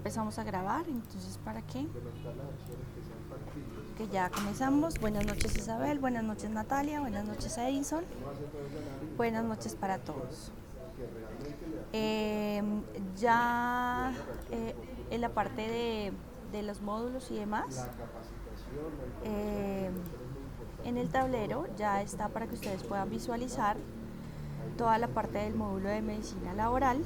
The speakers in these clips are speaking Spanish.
empezamos a grabar, entonces ¿para qué? Que ya comenzamos. Buenas noches Isabel, buenas noches Natalia, buenas noches Edison, buenas noches para todos. Ya en la parte de los módulos y demás, en el tablero ya está para que ustedes puedan visualizar toda la parte del módulo de medicina laboral.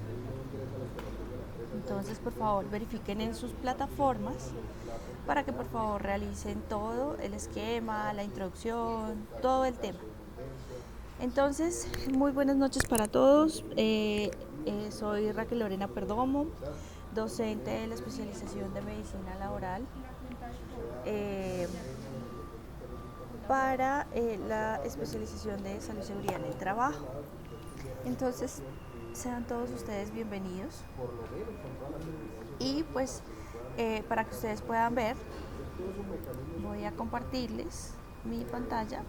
Entonces, por favor, verifiquen en sus plataformas para que por favor realicen todo el esquema, la introducción, todo el tema. Entonces, muy buenas noches para todos. Soy Raquel Lorena Perdomo, docente de la especialización de medicina laboral para la especialización de salud y seguridad en el trabajo. Entonces, sean todos ustedes bienvenidos. Y pues, para que ustedes puedan ver, voy a compartirles mi pantalla.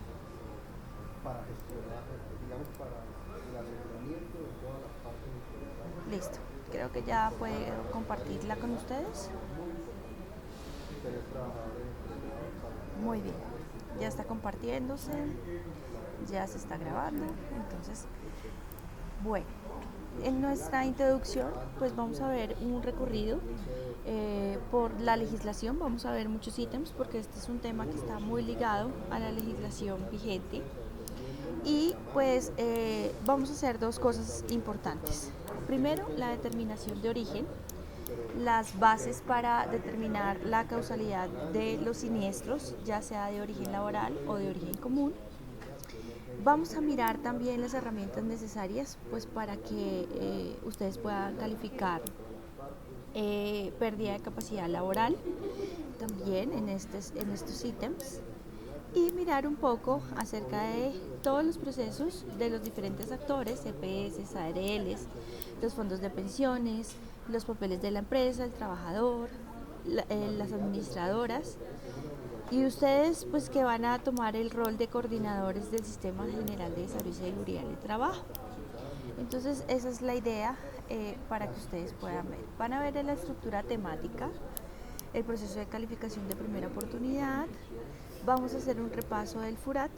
Para gestionar, digamos, para el aseguramiento de todas las partes. Listo, creo que ya puedo compartirla con ustedes. Muy bien, ya está compartiéndose, ya se está grabando. Entonces, bueno, en nuestra introducción pues vamos a ver un recorrido por la legislación. Vamos a ver muchos ítems porque este es un tema que está muy ligado a la legislación vigente. Y pues vamos a hacer dos cosas importantes. Primero, la determinación de origen, las bases para determinar la causalidad de los siniestros, ya sea de origen laboral o de origen común. Vamos a mirar también las herramientas necesarias pues para que ustedes puedan calificar pérdida de capacidad laboral también en estos ítems, y mirar un poco acerca de todos los procesos de los diferentes actores, CPS, ARLs, los fondos de pensiones, los papeles de la empresa, el trabajador, las administradoras, y ustedes pues que van a tomar el rol de coordinadores del Sistema General de Salud y Seguridad en el Trabajo. Entonces esa es la idea para que ustedes puedan ver. Van a ver en la estructura temática el proceso de calificación de primera oportunidad. Vamos a hacer un repaso del FURAT.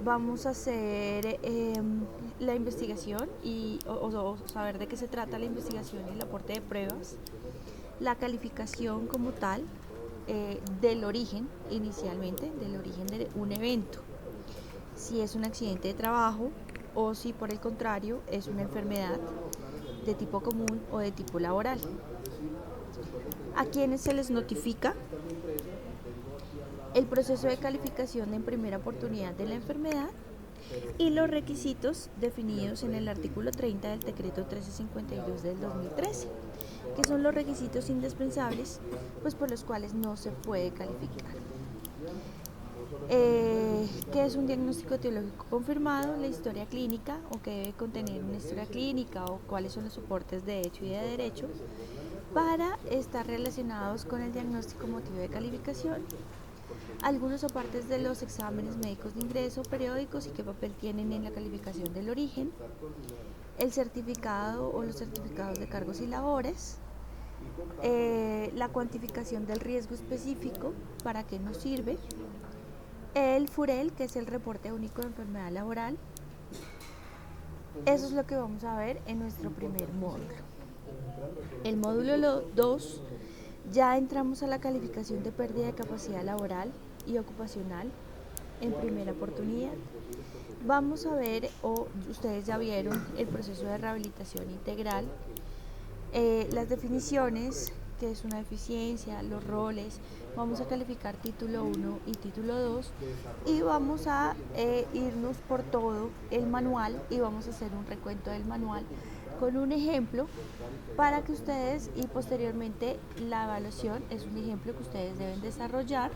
Vamos a hacer la investigación o saber de qué se trata la investigación y el aporte de pruebas. La calificación como tal del origen, inicialmente, del origen de un evento. Si es un accidente de trabajo o si por el contrario es una enfermedad de tipo común o de tipo laboral. A quienes se les notifica el proceso de calificación en primera oportunidad de la enfermedad y los requisitos definidos en el artículo 30 del decreto 1352 del 2013, que son los requisitos indispensables pues por los cuales no se puede calificar. ¿Qué es un diagnóstico etiológico confirmado? La historia clínica, o que debe contener una historia clínica, o cuáles son los soportes de hecho y de derecho para estar relacionados con el diagnóstico motivo de calificación. Algunos soportes de los exámenes médicos de ingreso, periódicos y qué papel tienen en la calificación del origen. El certificado o los certificados de cargos y labores. La cuantificación del riesgo específico, para qué nos sirve. El FUREL, que es el reporte único de enfermedad laboral. Eso es lo que vamos a ver en nuestro primer módulo. El módulo 2, ya entramos a la calificación de pérdida de capacidad laboral y ocupacional en primera oportunidad. Vamos a ver, ustedes ya vieron el proceso de rehabilitación integral, las definiciones, que es una deficiencia, los roles. Vamos a calificar título 1 y título 2 y vamos a irnos por todo el manual y vamos a hacer un recuento del manual con un ejemplo para que ustedes, y posteriormente la evaluación es un ejemplo que ustedes deben desarrollar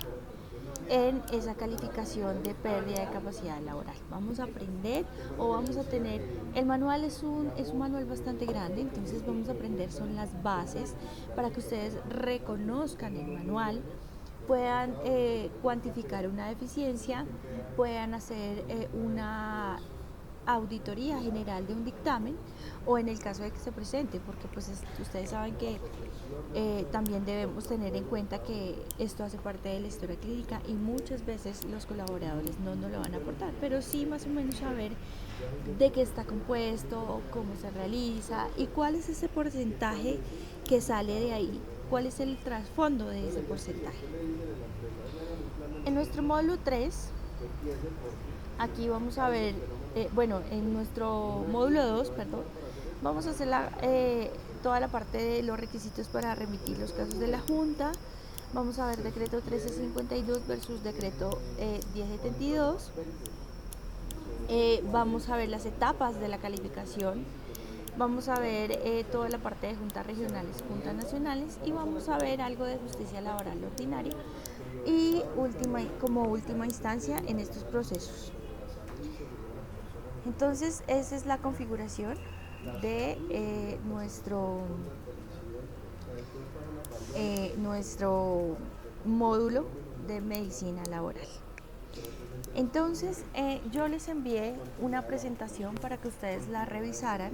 en esa calificación de pérdida de capacidad laboral. Vamos a aprender o vamos a tener, el manual es un manual bastante grande, entonces vamos a aprender son las bases para que ustedes reconozcan el manual, puedan cuantificar una deficiencia, puedan hacer una auditoría general de un dictamen o en el caso de que se presente, porque pues ustedes saben que también debemos tener en cuenta que esto hace parte de la historia clínica y muchas veces los colaboradores no nos lo van a aportar, pero sí más o menos saber de qué está compuesto, cómo se realiza y cuál es ese porcentaje que sale de ahí, cuál es el trasfondo de ese porcentaje. En nuestro módulo 3, aquí vamos a ver, en nuestro módulo 2, perdón, vamos a hacer toda la parte de los requisitos para remitir los casos de la Junta. Vamos a ver decreto 1352 versus decreto 1072. Vamos a ver las etapas de la calificación. Vamos a ver toda la parte de juntas regionales, juntas nacionales y vamos a ver algo de justicia laboral ordinaria y como última instancia en estos procesos. Entonces esa es la configuración de nuestro módulo de medicina laboral. Entonces yo les envié una presentación para que ustedes la revisaran.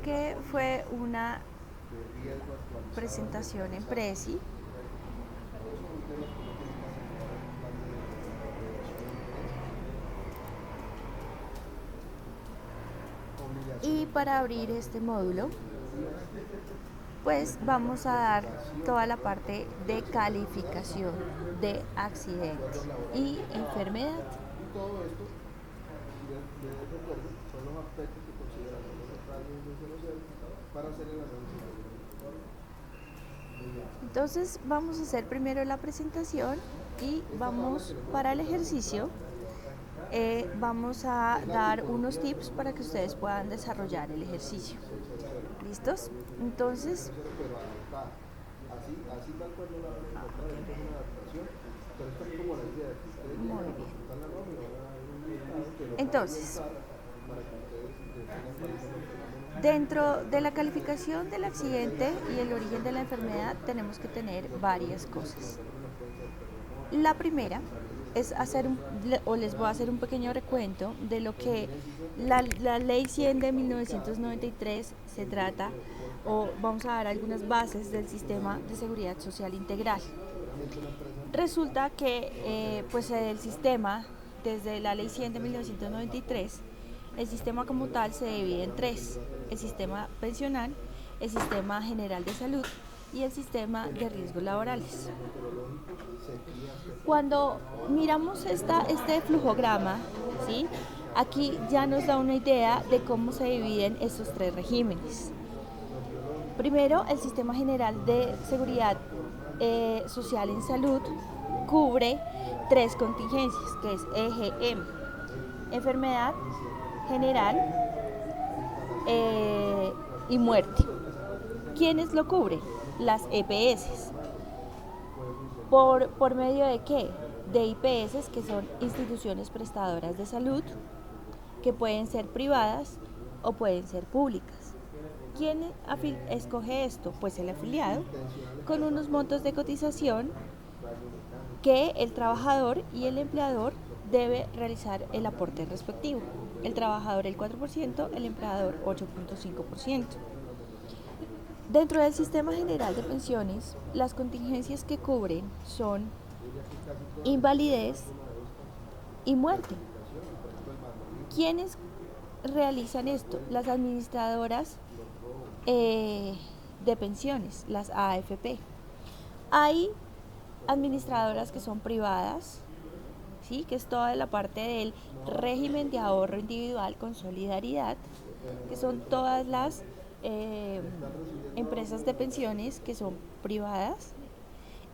Que fue una presentación en Prezi. Y para abrir este módulo, pues vamos a dar toda la parte de calificación de accidente y enfermedad. Entonces vamos a hacer primero la presentación y vamos para el ejercicio. Vamos a dar unos tips para que ustedes puedan desarrollar el ejercicio. ¿Listos? Entonces, muy bien. Entonces, dentro de la calificación del accidente y el origen de la enfermedad tenemos que tener varias cosas. La primera es les voy a hacer un pequeño recuento de lo que la Ley 100 de 1993 se trata, o vamos a dar algunas bases del sistema de seguridad social integral. Resulta que pues el sistema, desde la Ley 100 de 1993, el sistema como tal se divide en tres: el sistema pensional, el sistema general de salud y el sistema de riesgos laborales. Cuando miramos este flujograma, ¿sí?, aquí ya nos da una idea de cómo se dividen estos tres regímenes. Primero, el sistema general de seguridad social en salud cubre tres contingencias, que es EGM, enfermedad general y muerte. ¿Quiénes lo cubren? Las EPS. ¿Por medio de qué? De IPS, que son instituciones prestadoras de salud, que pueden ser privadas o pueden ser públicas. ¿Quién escoge esto? Pues el afiliado, con unos montos de cotización que el trabajador y el empleador debe realizar el aporte respectivo. El trabajador el 4%, el empleador 8.5%. Dentro del sistema general de pensiones, las contingencias que cubren son invalidez y muerte. ¿Quiénes realizan esto? Las administradoras de pensiones, las AFP. Hay administradoras que son privadas, ¿sí?, que es toda la parte del régimen de ahorro individual con solidaridad, que son todas las empresas de pensiones que son privadas,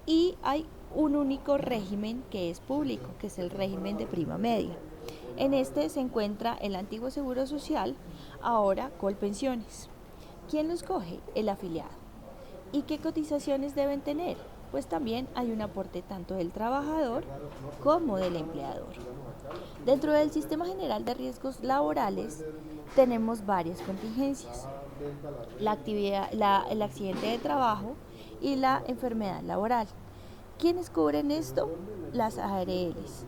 y hay un único régimen que es público, que es el régimen de prima media. En este se encuentra el antiguo Seguro Social, ahora Colpensiones. ¿Quién lo escoge? El afiliado. ¿Y qué cotizaciones deben tener? pues también hay un aporte tanto del trabajador como del empleador. Dentro del Sistema General de Riesgos Laborales tenemos varias contingencias: el accidente de trabajo y la enfermedad laboral. ¿Quiénes cubren esto? Las ARLs.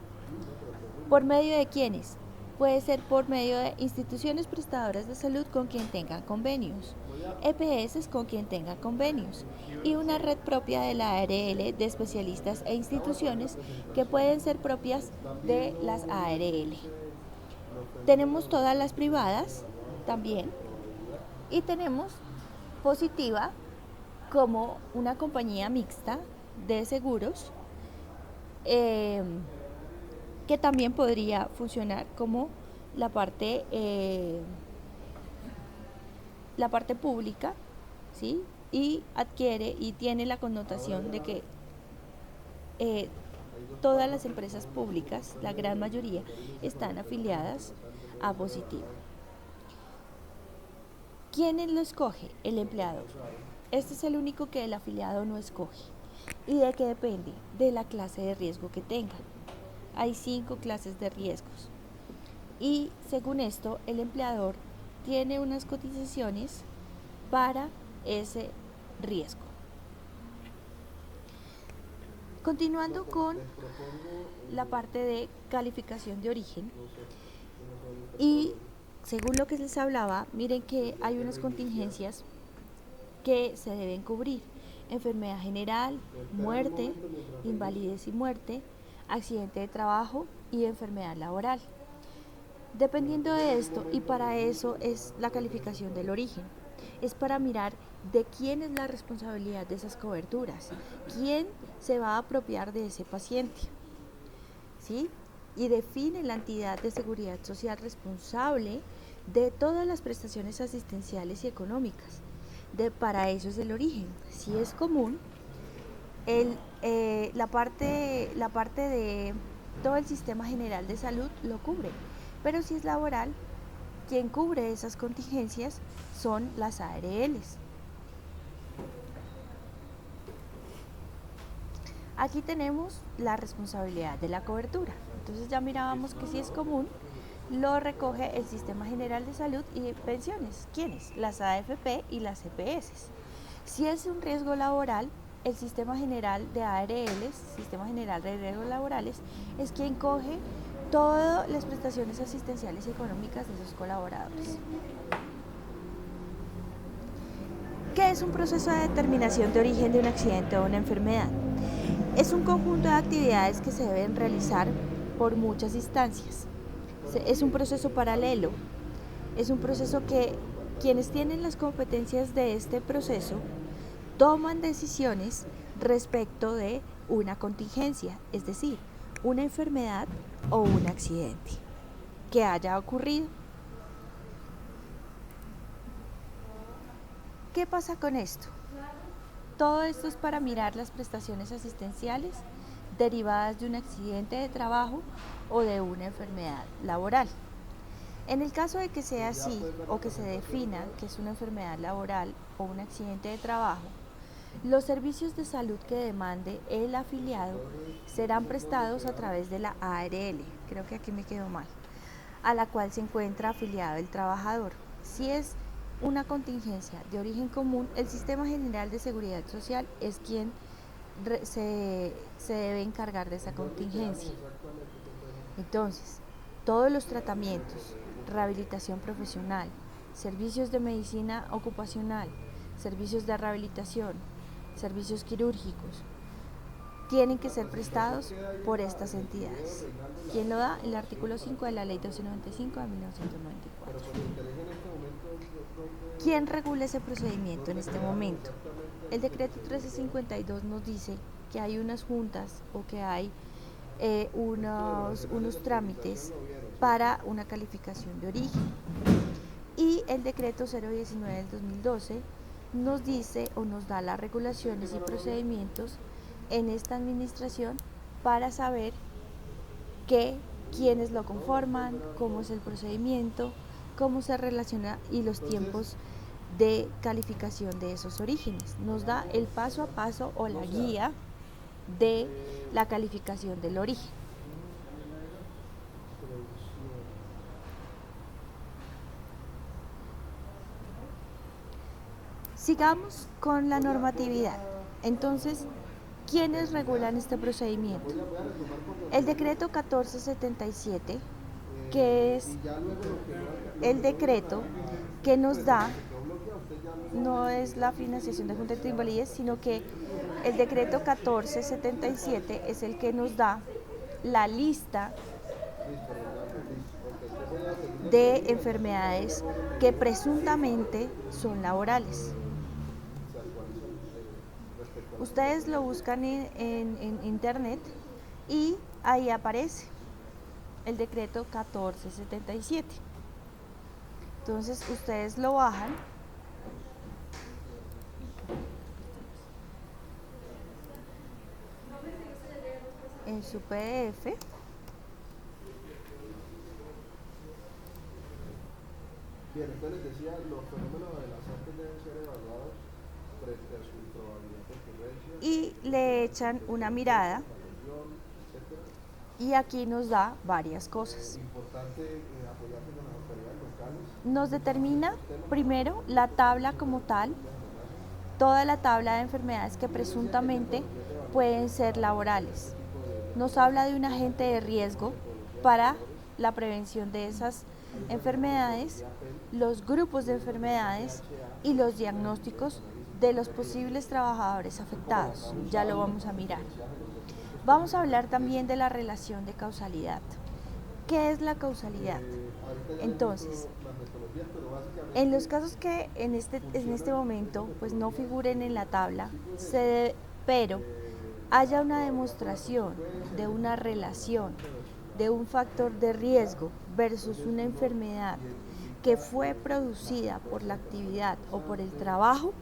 ¿Por medio de quiénes? Puede ser por medio de instituciones prestadoras de salud con quien tengan convenios, EPS con quien tengan convenios y una red propia de la ARL de especialistas e instituciones que pueden ser propias de las ARL. Tenemos todas las privadas también y tenemos Positiva como una compañía mixta de seguros que también podría funcionar como la parte pública, ¿sí? Y adquiere y tiene la connotación de que todas las empresas públicas, la gran mayoría, están afiliadas a Positiva. ¿Quién lo escoge? El empleador. Este es el único que el afiliado no escoge. ¿Y de qué depende? De la clase de riesgo que tenga. Hay 5 clases de riesgos. Y según esto, el empleador tiene unas cotizaciones para ese riesgo. Continuando con la parte de calificación de origen, y según lo que les hablaba, miren que hay unas contingencias que se deben cubrir: enfermedad general, muerte, invalidez y muerte, accidente de trabajo y enfermedad laboral. Dependiendo de esto, y para eso es la calificación del origen, es para mirar de quién es la responsabilidad de esas coberturas, quién se va a apropiar de ese paciente, ¿sí? Y define la entidad de seguridad social responsable de todas las prestaciones asistenciales y económicas. Para eso es el origen. Si es común, la parte de todo el sistema general de salud lo cubre, pero si es laboral, quien cubre esas contingencias son las ARLs. Aquí tenemos la responsabilidad de la cobertura. Entonces ya mirábamos que si es común, lo recoge el Sistema General de Salud y Pensiones. ¿Quiénes? Las AFP y las EPS. Si es un riesgo laboral, el Sistema General de ARLs, Sistema General de Riesgos Laborales, es quien coge todas las prestaciones asistenciales y económicas de sus colaboradores. ¿Qué es un proceso de determinación de origen de un accidente o una enfermedad? Es un conjunto de actividades que se deben realizar por muchas instancias. Es un proceso paralelo, es un proceso que quienes tienen las competencias de este proceso toman decisiones respecto de una contingencia, es decir, una enfermedad o un accidente que haya ocurrido. ¿Qué pasa con esto? Todo esto es para mirar las prestaciones asistenciales derivadas de un accidente de trabajo o de una enfermedad laboral. En el caso de que sea así o que se defina que es una enfermedad laboral o un accidente de trabajo, los servicios de salud que demande el afiliado serán prestados a través de la ARL, creo que aquí me quedó mal, a la cual se encuentra afiliado el trabajador. Si es una contingencia de origen común, el Sistema General de Seguridad Social es quien se debe encargar de esa contingencia. Entonces, todos los tratamientos, rehabilitación profesional, servicios de medicina ocupacional, servicios de rehabilitación, servicios quirúrgicos, tienen que ser prestados por estas entidades. ¿Quién lo da? El artículo 5 de la Ley 1295 de 1994. ¿Quién regula ese procedimiento en este momento? El decreto 1352 nos dice que hay unas juntas o que hay unos trámites para una calificación de origen. Y el decreto 019 del 2012 nos dice o nos da las regulaciones y procedimientos en esta administración para saber quiénes lo conforman, cómo es el procedimiento, cómo se relaciona y los tiempos de calificación de esos orígenes. Nos da el paso a paso o la guía de la calificación del origen. Sigamos con la normatividad. Entonces, ¿quiénes regulan este procedimiento? El decreto 1477, que es el decreto que nos da, no es la financiación de juntas de invalidez, sino que el decreto 1477 es el que nos da la lista de enfermedades que presuntamente son laborales. Ustedes lo buscan en internet y ahí aparece el decreto 1477. Entonces ustedes lo bajan en su PDF. Bien, entonces les decía, los fenómenos amenazantes deben ser evaluados frente a su probabilidad de ocurrencia Y le echan una mirada y aquí nos da varias cosas. importante apoyarse con las autoridades locales. Nos determina primero la tabla como tal, toda la tabla de enfermedades que presuntamente pueden ser laborales. Nos habla de un agente de riesgo para la prevención de esas enfermedades, los grupos de enfermedades y los diagnósticos de los posibles trabajadores afectados. Ya lo vamos a mirar. Vamos a hablar también de la relación de causalidad. ¿Qué es la causalidad? Entonces, en los casos que en este momento pues no figuren en la tabla, pero haya una demostración de una relación de un factor de riesgo versus una enfermedad que fue producida por la actividad o por el trabajo,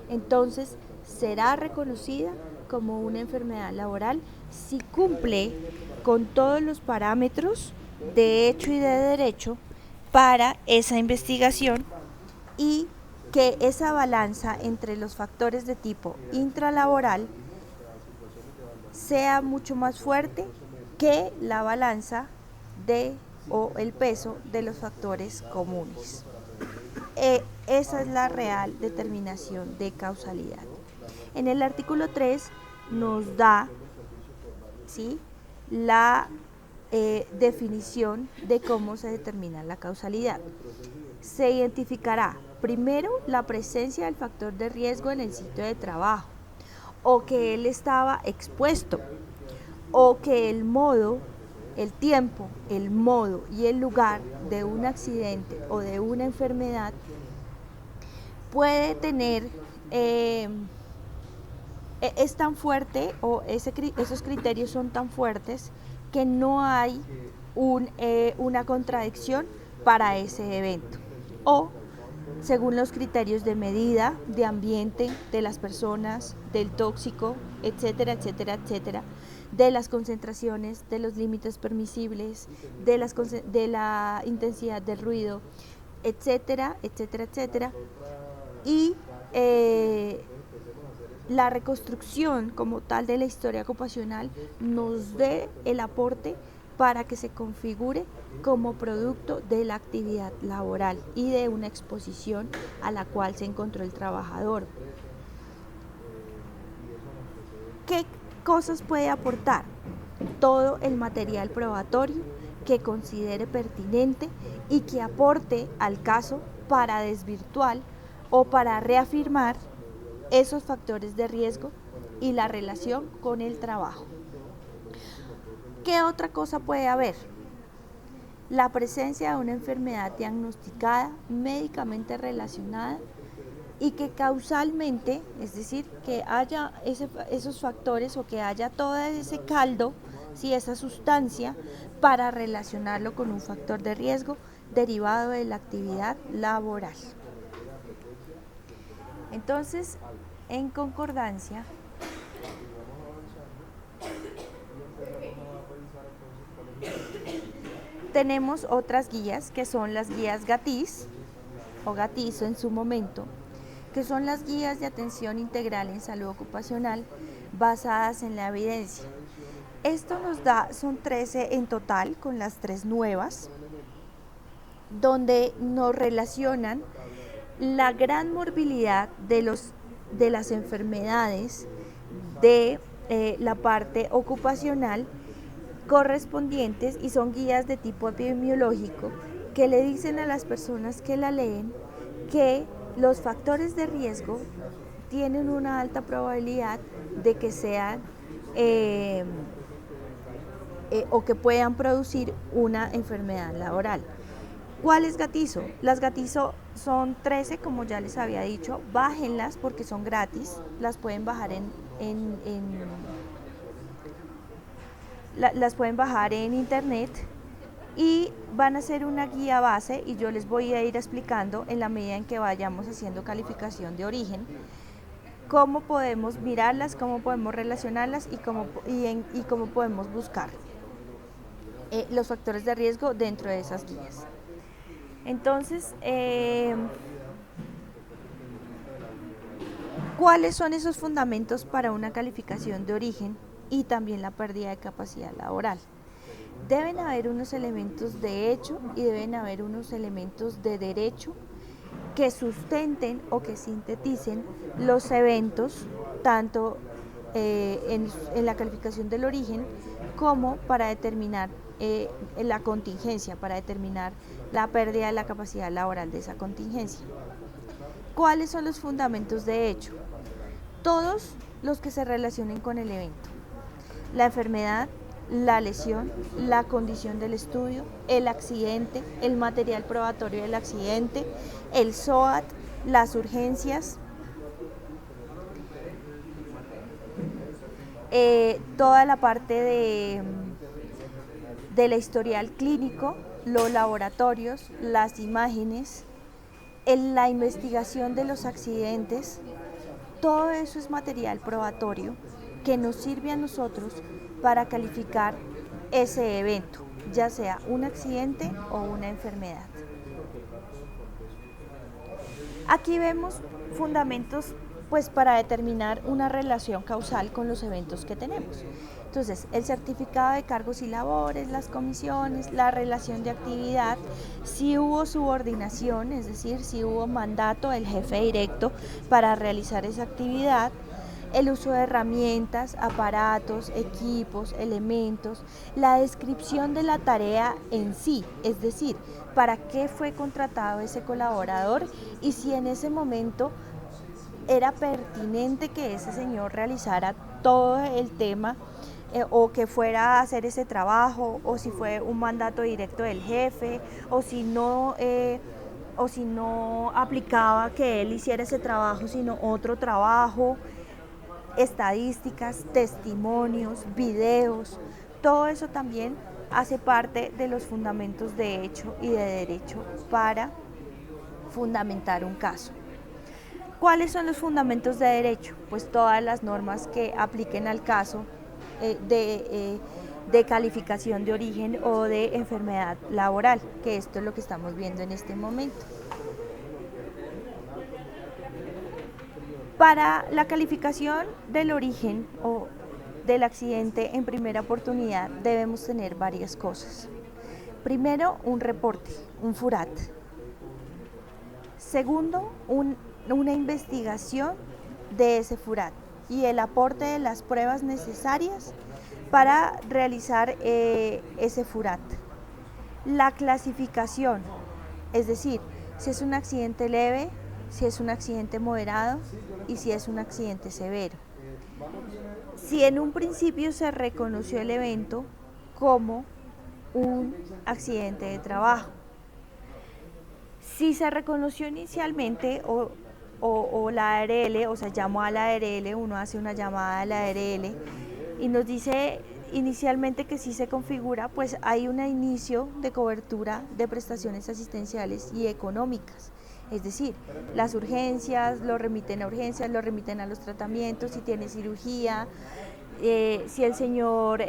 entonces será reconocida como una enfermedad laboral si cumple con todos los parámetros de hecho y de derecho para esa investigación y que esa balanza entre los factores de tipo intralaboral sea mucho más fuerte que la balanza o el peso de los factores comunes. Esa es la real determinación de causalidad. En el artículo 3 nos da, ¿sí?, la definición de cómo se determina la causalidad. Se identificará primero la presencia del factor de riesgo en el sitio de trabajo, o que él estaba expuesto, o que el modo, el tiempo, el modo y el lugar de un accidente o de una enfermedad puede tener, es tan fuerte o esos criterios son tan fuertes que no hay una contradicción para ese evento, o según los criterios de medida, de ambiente, de las personas, del tóxico, etcétera, etcétera, etcétera, de las concentraciones, de los límites permisibles, de la intensidad del ruido, etcétera, etcétera, etcétera, y la reconstrucción como tal de la historia ocupacional nos dé el aporte para que se configure como producto de la actividad laboral y de una exposición a la cual se encontró el trabajador. ¿Qué cosas puede aportar? Todo el material probatorio que considere pertinente y que aporte al caso para desvirtuar o para reafirmar esos factores de riesgo y la relación con el trabajo. ¿Qué otra cosa puede haber? La presencia de una enfermedad diagnosticada, médicamente relacionada y que causalmente, es decir, que haya esos factores o que haya todo ese caldo, ¿sí?, esa sustancia para relacionarlo con un factor de riesgo derivado de la actividad laboral. Entonces, en concordancia, tenemos otras guías que son las guías GATIS o GATIZO en su momento, que son las guías de atención integral en salud ocupacional basadas en la evidencia. Esto nos da, son 13 en total con las 3 nuevas, donde nos relacionan la gran morbilidad de las enfermedades de la parte ocupacional correspondientes, y son guías de tipo epidemiológico que le dicen a las personas que la leen que los factores de riesgo tienen una alta probabilidad de que sean o que puedan producir una enfermedad laboral. ¿Cuál es Gatizo? Las Gatizo son 13, como ya les había dicho. Bájenlas porque son gratis, las pueden bajar las pueden bajar en internet, y van a ser una guía base, y yo les voy a ir explicando en la medida en que vayamos haciendo calificación de origen cómo podemos mirarlas, cómo podemos relacionarlas y cómo podemos buscar los factores de riesgo dentro de esas guías. Entonces, ¿cuáles son esos fundamentos para una calificación de origen y también la pérdida de capacidad laboral? Deben haber unos elementos de hecho y deben haber unos elementos de derecho que sustenten o que sinteticen los eventos, tanto en la calificación del origen como para determinar la contingencia, para determinar la pérdida de la capacidad laboral de esa contingencia. ¿Cuáles son los fundamentos de hecho? Todos los que se relacionen con el evento: la enfermedad, la lesión, la condición del estudio, el accidente, el material probatorio del accidente, el SOAT, las urgencias, toda la parte de la historial clínico, los laboratorios, las imágenes, la investigación de los accidentes. Todo eso es material probatorio que nos sirve a nosotros para calificar ese evento, ya sea un accidente o una enfermedad. Aquí vemos fundamentos pues para determinar una relación causal con los eventos que tenemos. Entonces, el certificado de cargos y labores, las comisiones, la relación de actividad, si hubo subordinación, es decir, si hubo mandato del jefe directo para realizar esa actividad, el uso de herramientas, aparatos, equipos, elementos, la descripción de la tarea en sí, es decir, para qué fue contratado ese colaborador y si en ese momento era pertinente que ese señor realizara todo el tema o que fuera a hacer ese trabajo, o si fue un mandato directo del jefe, o si no aplicaba que él hiciera ese trabajo, sino otro trabajo. Estadísticas, testimonios, videos, todo eso también hace parte de los fundamentos de hecho y de derecho para fundamentar un caso. ¿Cuáles son los fundamentos de derecho? Pues todas las normas que apliquen al caso de calificación de origen o de enfermedad laboral, que esto es lo que estamos viendo en este momento. Para la calificación del origen o del accidente en primera oportunidad debemos tener varias cosas. Primero, un reporte, un FURAT. Segundo, una investigación de ese FURAT y el aporte de las pruebas necesarias para realizar ese FURAT. La clasificación, es decir, si es un accidente leve, si es un accidente moderado y si es un accidente severo. Si en un principio se reconoció el evento como un accidente de trabajo, si se reconoció inicialmente o la ARL, o sea, llamó a la ARL, uno hace una llamada a la ARL y nos dice inicialmente que si se configura, pues hay un inicio de cobertura de prestaciones asistenciales y económicas. Es decir, las urgencias lo remiten a urgencias, lo remiten a los tratamientos, si tiene cirugía, si el señor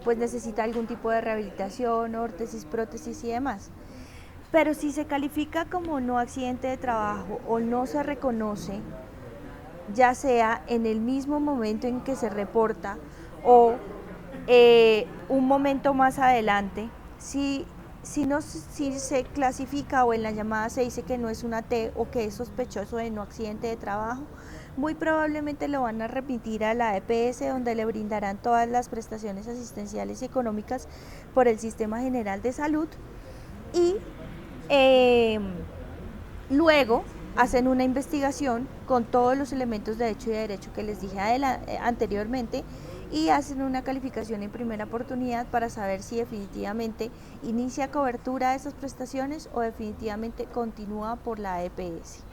pues necesita algún tipo de rehabilitación, órtesis, prótesis y demás. Pero si se califica como no accidente de trabajo o no se reconoce ya sea en el mismo momento en que se reporta o un momento más adelante, si se clasifica o en la llamada se dice que no es una T o que es sospechoso de no accidente de trabajo, muy probablemente lo van a remitir a la EPS, donde le brindarán todas las prestaciones asistenciales y económicas por el Sistema General de Salud, y luego hacen una investigación con todos los elementos de hecho y de derecho que les dije anteriormente, y hacen una calificación en primera oportunidad para saber si definitivamente inicia cobertura de esas prestaciones o definitivamente continúa por la EPS.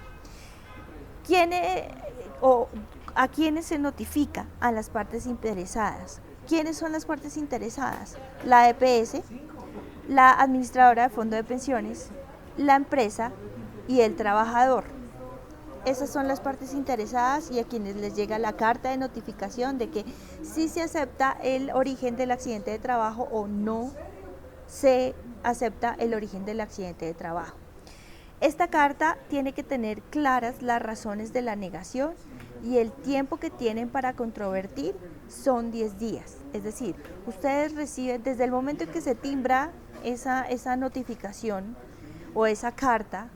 ¿A quiénes se notifica? A las partes interesadas. ¿Quiénes son las partes interesadas? La EPS, la administradora de fondo de pensiones, la empresa y el trabajador. Esas son las partes interesadas y a quienes les llega la carta de notificación de que sí se acepta el origen del accidente de trabajo o no se acepta el origen del accidente de trabajo. Esta carta tiene que tener claras las razones de la negación y el tiempo que tienen para controvertir son 10 días. Es decir, ustedes reciben desde el momento en que se timbra esa notificación o esa carta,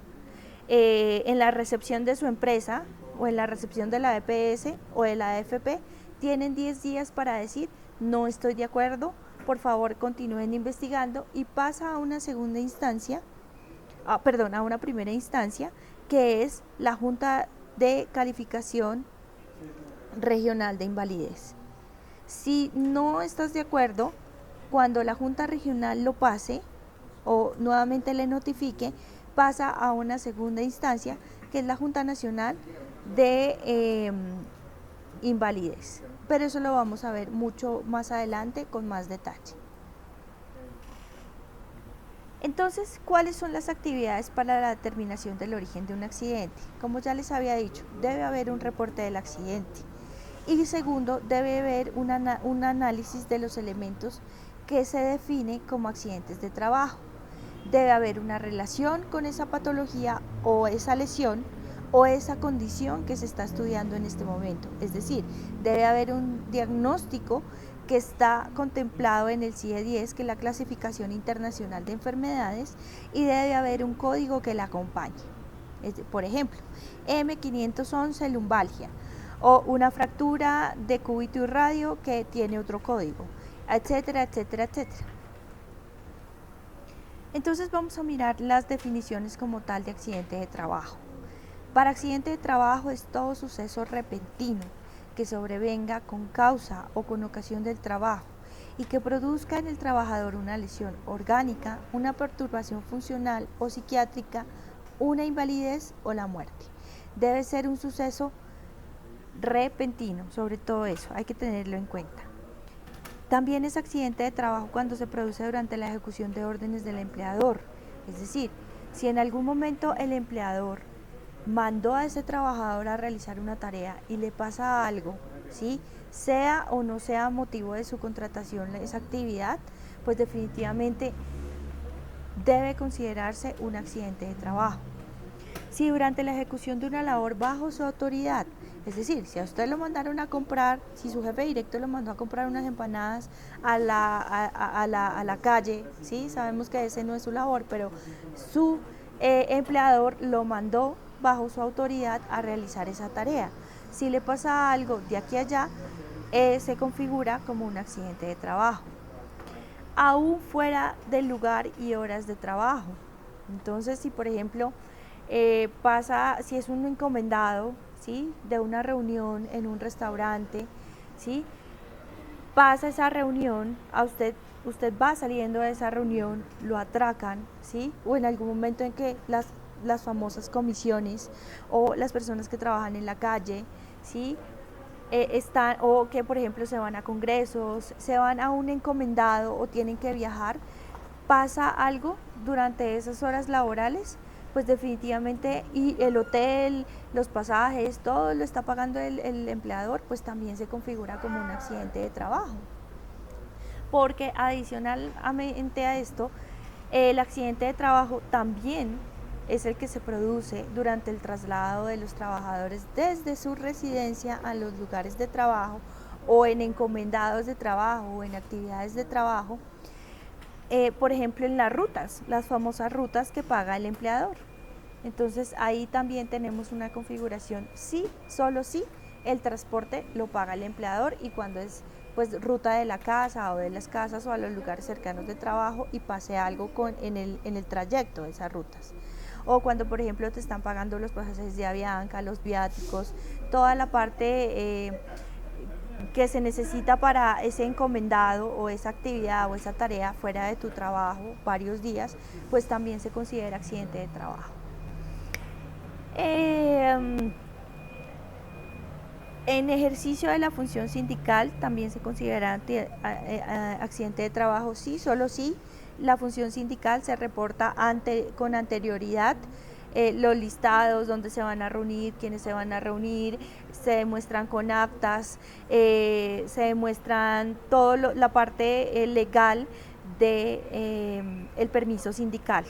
en la recepción de su empresa o en la recepción de la EPS o de la AFP, tienen 10 días para decir no estoy de acuerdo, por favor continúen investigando, y pasa a una segunda instancia, a una primera instancia, que es la Junta de Calificación Regional de Invalidez. Si no estás de acuerdo, cuando la Junta Regional lo pase o nuevamente le notifique, pasa a una segunda instancia, que es la Junta Nacional de Invalidez. Pero eso lo vamos a ver mucho más adelante con más detalle. Entonces, ¿cuáles son las actividades para la determinación del origen de un accidente? Como ya les había dicho, debe haber un reporte del accidente. Y segundo, debe haber un análisis de los elementos que se define como accidentes de trabajo. Debe haber una relación con esa patología o esa lesión o esa condición que se está estudiando en este momento. Es decir, debe haber un diagnóstico que está contemplado en el CIE-10, que es la Clasificación Internacional de Enfermedades, y debe haber un código que la acompañe. Por ejemplo, M511 lumbalgia, o una fractura de cúbito y radio que tiene otro código, etcétera, etcétera, etcétera. Entonces vamos a mirar las definiciones como tal de accidente de trabajo. Para accidente de trabajo es todo suceso repentino que sobrevenga con causa o con ocasión del trabajo y que produzca en el trabajador una lesión orgánica, una perturbación funcional o psiquiátrica, una invalidez o la muerte. Debe ser un suceso repentino, sobre todo eso, hay que tenerlo en cuenta. También es accidente de trabajo cuando se produce durante la ejecución de órdenes del empleador. Es decir, si en algún momento el empleador mandó a ese trabajador a realizar una tarea y le pasa algo, ¿sí?, sea o no sea motivo de su contratación esa actividad, pues definitivamente debe considerarse un accidente de trabajo. Si durante la ejecución de una labor bajo su autoridad, es decir, si a usted lo mandaron a comprar, si su jefe directo lo mandó a comprar unas empanadas a la calle, ¿sí?, sabemos que ese no es su labor, pero su empleador lo mandó bajo su autoridad a realizar esa tarea. Si le pasa algo de aquí a allá, se configura como un accidente de trabajo, aún fuera del lugar y horas de trabajo. Entonces, si por ejemplo si es un encomendado, ¿sí?, de una reunión en un restaurante, ¿sí?, pasa esa reunión, usted va saliendo de esa reunión, lo atracan, ¿sí?, o en algún momento en que las famosas comisiones o las personas que trabajan en la calle, ¿sí?, están, o que por ejemplo se van a congresos, se van a un encomendado o tienen que viajar, pasa algo durante esas horas laborales, pues definitivamente, y el hotel, los pasajes, todo lo está pagando el empleador, pues también se configura como un accidente de trabajo. Porque adicionalmente a esto, el accidente de trabajo también es el que se produce durante el traslado de los trabajadores desde su residencia a los lugares de trabajo o en encomendados de trabajo o en actividades de trabajo, por ejemplo en las rutas, las famosas rutas que paga el empleador. Entonces ahí también tenemos una configuración, sí, solo sí, el transporte lo paga el empleador y cuando es pues ruta de la casa o de las casas o a los lugares cercanos de trabajo y pase algo en el trayecto de esas rutas. O cuando por ejemplo te están pagando los pasajes de Avianca, los viáticos, toda la parte que se necesita para ese encomendado o esa actividad o esa tarea fuera de tu trabajo varios días, pues también se considera accidente de trabajo. En ejercicio de la función sindical también se considera accidente de trabajo, sí, solo sí. La función sindical se reporta con anterioridad, los listados, dónde se van a reunir, quiénes se van a reunir, se demuestran con actas, se demuestran toda la parte legal de el permiso sindical.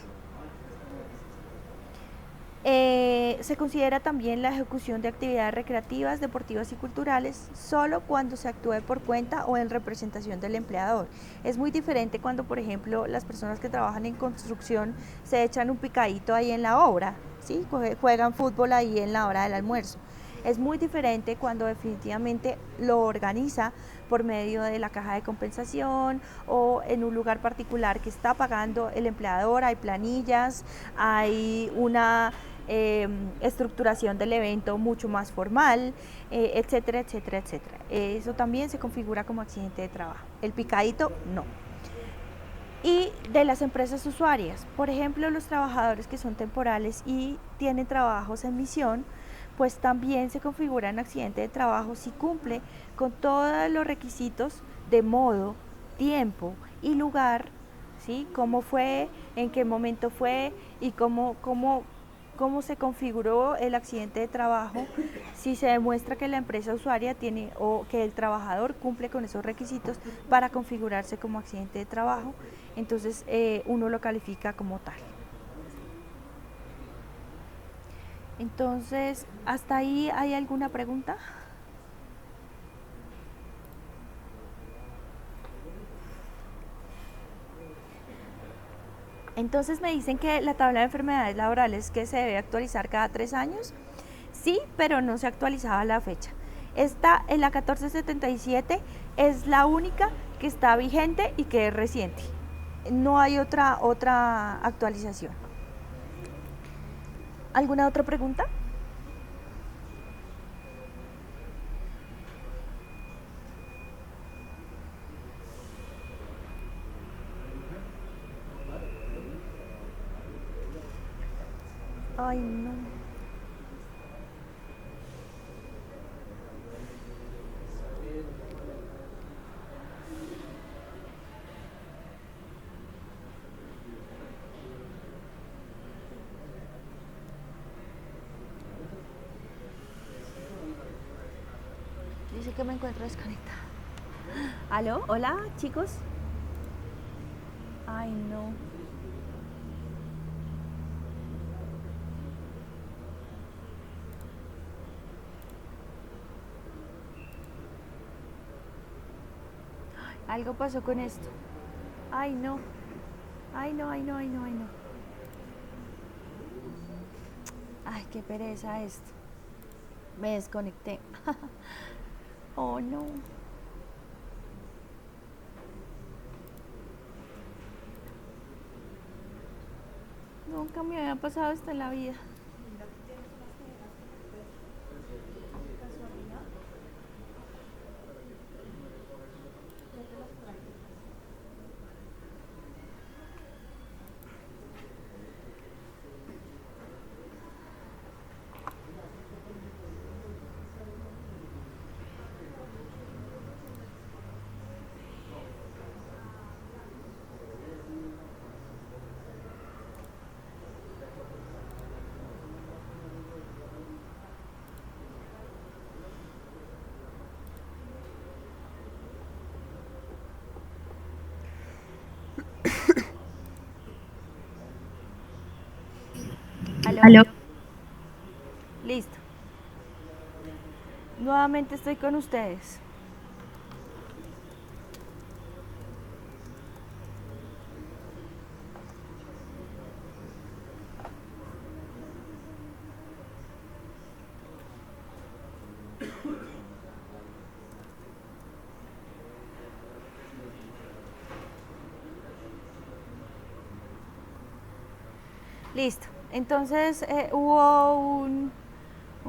Se considera también la ejecución de actividades recreativas, deportivas y culturales solo cuando se actúe por cuenta o en representación del empleador. Es muy diferente cuando, por ejemplo, las personas que trabajan en construcción se echan un picadito ahí en la obra, ¿sí? Juegan fútbol ahí en la hora del almuerzo. Es muy diferente cuando definitivamente lo organiza por medio de la caja de compensación o en un lugar particular que está pagando el empleador, hay planillas, hay una estructuración del evento mucho más formal, etcétera, etcétera, etcétera. Eso también se configura como accidente de trabajo. El picadito, no. Y de las empresas usuarias, por ejemplo, los trabajadores que son temporales y tienen trabajos en misión, pues también se configura en accidente de trabajo si cumple con todos los requisitos de modo, tiempo y lugar, ¿sí? Cómo fue, en qué momento fue y cómo se configuró el accidente de trabajo, si se demuestra que la empresa usuaria tiene o que el trabajador cumple con esos requisitos para configurarse como accidente de trabajo, entonces uno lo califica como tal. Entonces, ¿hasta ahí hay alguna pregunta? Entonces me dicen que la tabla de enfermedades laborales que se debe actualizar cada 3 años. Sí, pero no se actualizaba la fecha. Esta, en la 1477, es la única que está vigente y que es reciente. No hay otra actualización. ¿Alguna otra pregunta? Ay, no. Dice que me encuentro desconectada. ¿Aló? ¿Hola, chicos? Ay, no. Algo pasó con esto. Ay, no. Ay, no, ay, no, ay, no, ay, no. Ay, qué pereza esto. Me desconecté. Oh, no. Nunca me había pasado esto en la vida. Aló. Listo. Nuevamente estoy con ustedes. Listo. Entonces hubo un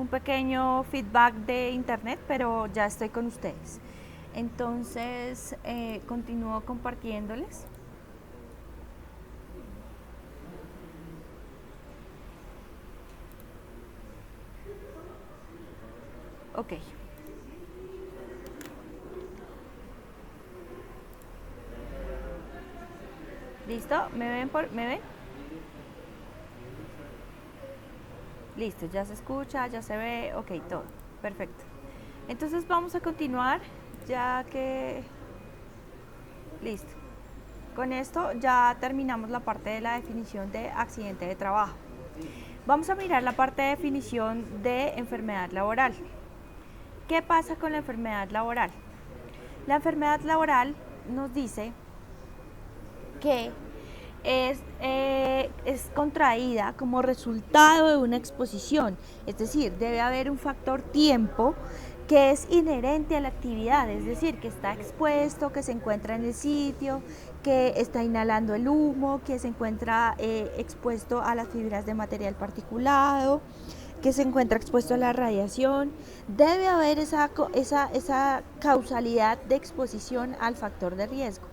pequeño feedback de internet, pero ya estoy con ustedes. Entonces continúo compartiéndoles. Ok. ¿Listo? ¿Me ven? Listo, ya se escucha, ya se ve, ok, todo. Perfecto. Entonces vamos a continuar, ya que... Listo. Con esto ya terminamos la parte de la definición de accidente de trabajo. Vamos a mirar la parte de definición de enfermedad laboral. ¿Qué pasa con la enfermedad laboral? La enfermedad laboral nos dice que es contraída como resultado de una exposición, es decir, debe haber un factor tiempo que es inherente a la actividad, es decir, que está expuesto, que se encuentra en el sitio, que está inhalando el humo, que se encuentra expuesto a las fibras de material particulado, que se encuentra expuesto a la radiación. Debe haber esa causalidad de exposición al factor de riesgo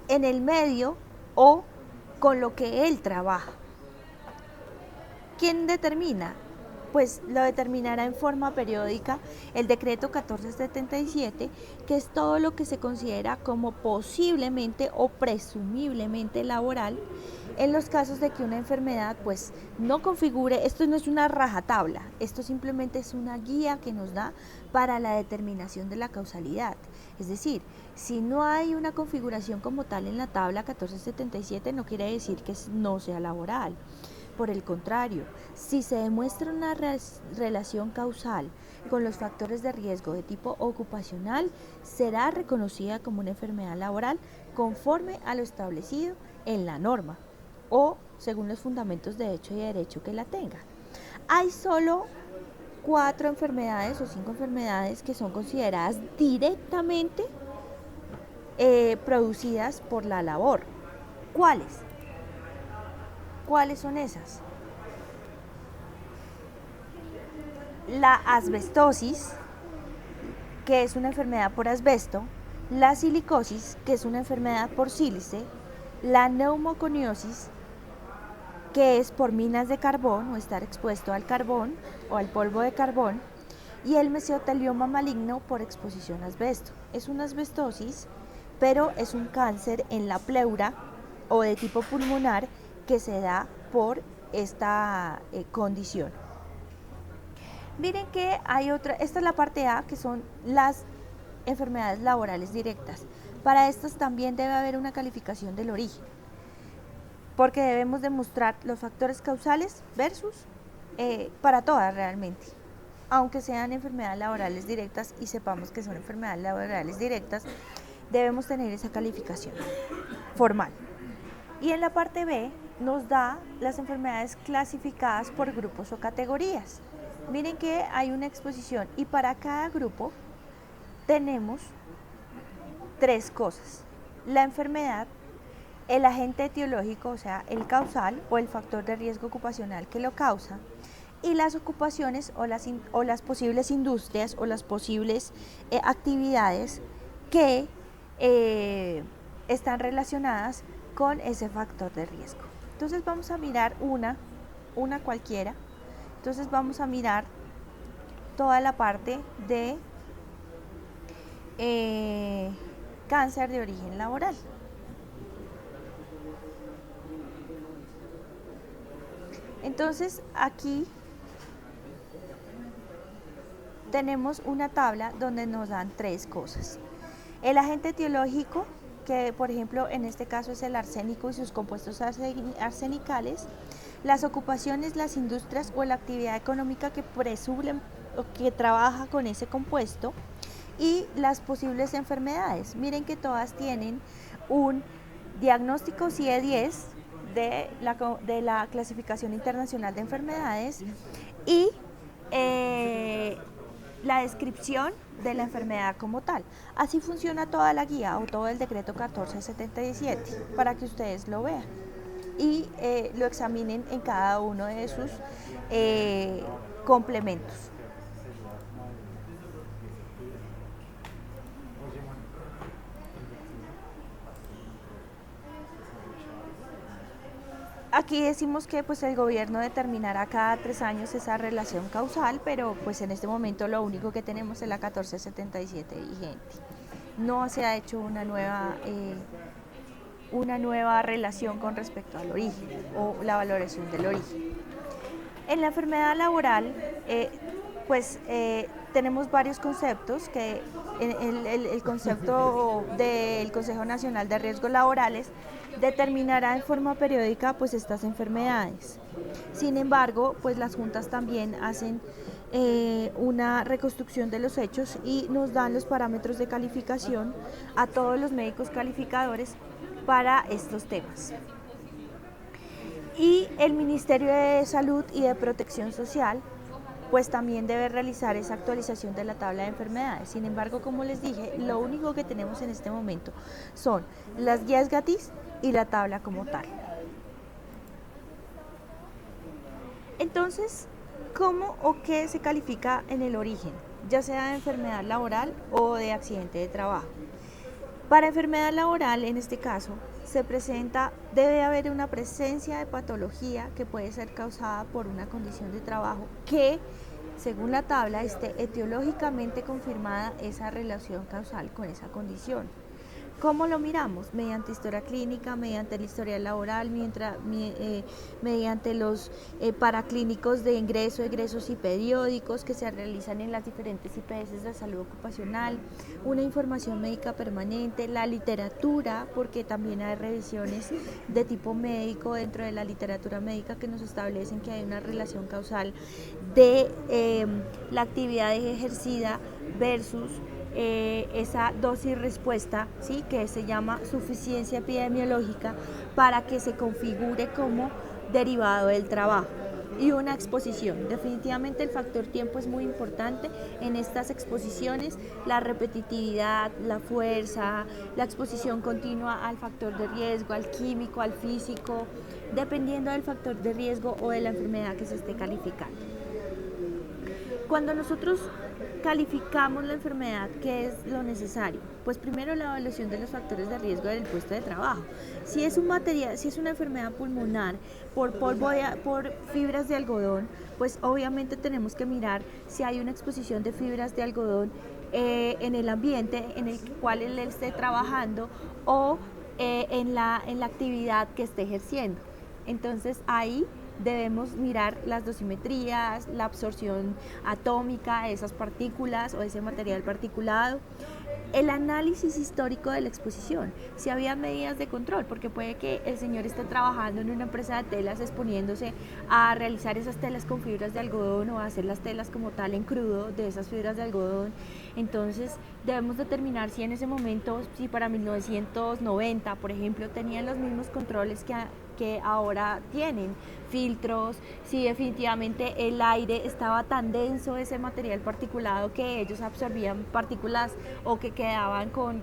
en el medio o con lo que él trabaja. ¿Quién determina? Pues lo determinará en forma periódica el decreto 1477, que es todo lo que se considera como posiblemente o presumiblemente laboral en los casos de que una enfermedad pues no configure. Esto no es una rajatabla, esto simplemente es una guía que nos da para la determinación de la causalidad. Es decir, si no hay una configuración como tal en la tabla 1477, no quiere decir que no sea laboral. Por el contrario, si se demuestra una relación causal con los factores de riesgo de tipo ocupacional, será reconocida como una enfermedad laboral conforme a lo establecido en la norma o según los fundamentos de hecho y derecho que la tenga. Hay solo 4 enfermedades o 5 enfermedades que son consideradas directamente producidas por la labor. ¿Cuáles? ¿Cuáles son esas? La asbestosis, que es una enfermedad por asbesto, la silicosis, que es una enfermedad por sílice, la neumoconiosis, que es por minas de carbón o estar expuesto al carbón o al polvo de carbón, y el mesotelioma maligno por exposición a asbesto. Es una asbestosis, pero es un cáncer en la pleura o de tipo pulmonar que se da por esta condición. Miren que hay otra, esta es la parte A, que son las enfermedades laborales directas. Para estas también debe haber una calificación del origen, porque debemos demostrar los factores causales versus para todas realmente, aunque sean enfermedades laborales directas y sepamos que son enfermedades laborales directas, debemos tener esa calificación formal. Y en la parte B nos da las enfermedades clasificadas por grupos o categorías. Miren que hay una exposición y para cada grupo tenemos 3 cosas: la enfermedad, el agente etiológico, o sea, el causal o el factor de riesgo ocupacional que lo causa, y las ocupaciones o las posibles industrias o las posibles actividades que están relacionadas con ese factor de riesgo. Entonces vamos a mirar una cualquiera. Entonces vamos a mirar toda la parte de cáncer de origen laboral. Entonces aquí tenemos una tabla donde nos dan 3 cosas. El agente etiológico, que por ejemplo en este caso es el arsénico y sus compuestos arsenicales, las ocupaciones, las industrias o la actividad económica que presumen o que trabaja con ese compuesto y las posibles enfermedades. Miren que todas tienen un diagnóstico CIE-10 de la Clasificación Internacional de Enfermedades y la descripción de la enfermedad como tal. Así funciona toda la guía o todo el decreto 1477 para que ustedes lo vean y lo examinen en cada uno de sus complementos. Aquí decimos que pues el gobierno determinará cada 3 años esa relación causal, pero pues en este momento lo único que tenemos es la 1477 vigente. No se ha hecho una nueva relación con respecto al origen o la valoración del origen. En la enfermedad laboral, tenemos varios conceptos que el concepto del Consejo Nacional de Riesgos Laborales determinará en forma periódica pues estas enfermedades. Sin embargo, pues las juntas también hacen una reconstrucción de los hechos y nos dan los parámetros de calificación a todos los médicos calificadores para estos temas. Y el Ministerio de Salud y de Protección Social pues también debe realizar esa actualización de la tabla de enfermedades. Sin embargo, como les dije, lo único que tenemos en este momento son las guías GATIS y la tabla como tal. Entonces, ¿cómo o qué se califica en el origen? Ya sea de enfermedad laboral o de accidente de trabajo. Para enfermedad laboral, en este caso, debe haber una presencia de patología que puede ser causada por una condición de trabajo que, según la tabla, esté etiológicamente confirmada esa relación causal con esa condición. ¿Cómo lo miramos? Mediante historia clínica, mediante el historial laboral, mediante los paraclínicos de ingreso, egresos y periódicos que se realizan en las diferentes IPS de salud ocupacional, una información médica permanente, la literatura, porque también hay revisiones de tipo médico dentro de la literatura médica que nos establecen que hay una relación causal de la actividad ejercida versus esa dosis respuesta, ¿sí? Que se llama suficiencia epidemiológica para que se configure como derivado del trabajo. Y una exposición. Definitivamente el factor tiempo es muy importante en estas exposiciones, la repetitividad, la fuerza, la exposición continua al factor de riesgo, al químico, al físico, dependiendo del factor de riesgo o de la enfermedad que se esté calificando. Cuando nosotros calificamos la enfermedad, ¿qué es lo necesario? Pues primero la evaluación de los factores de riesgo del puesto de trabajo. Si es una enfermedad pulmonar por fibras de algodón, pues obviamente tenemos que mirar si hay una exposición de fibras de algodón en el ambiente en el cual él esté trabajando o en la actividad que esté ejerciendo. Entonces ahí debemos mirar las dosimetrías, la absorción atómica de esas partículas o de ese material particulado, el análisis histórico de la exposición, si había medidas de control, porque puede que el señor esté trabajando en una empresa de telas exponiéndose a realizar esas telas con fibras de algodón o a hacer las telas como tal en crudo de esas fibras de algodón. Entonces debemos determinar si en ese momento, si para 1990, por ejemplo, tenían los mismos controles que ahora tienen, filtros, si definitivamente el aire estaba tan denso, ese material particulado, que ellos absorbían partículas o que quedaban con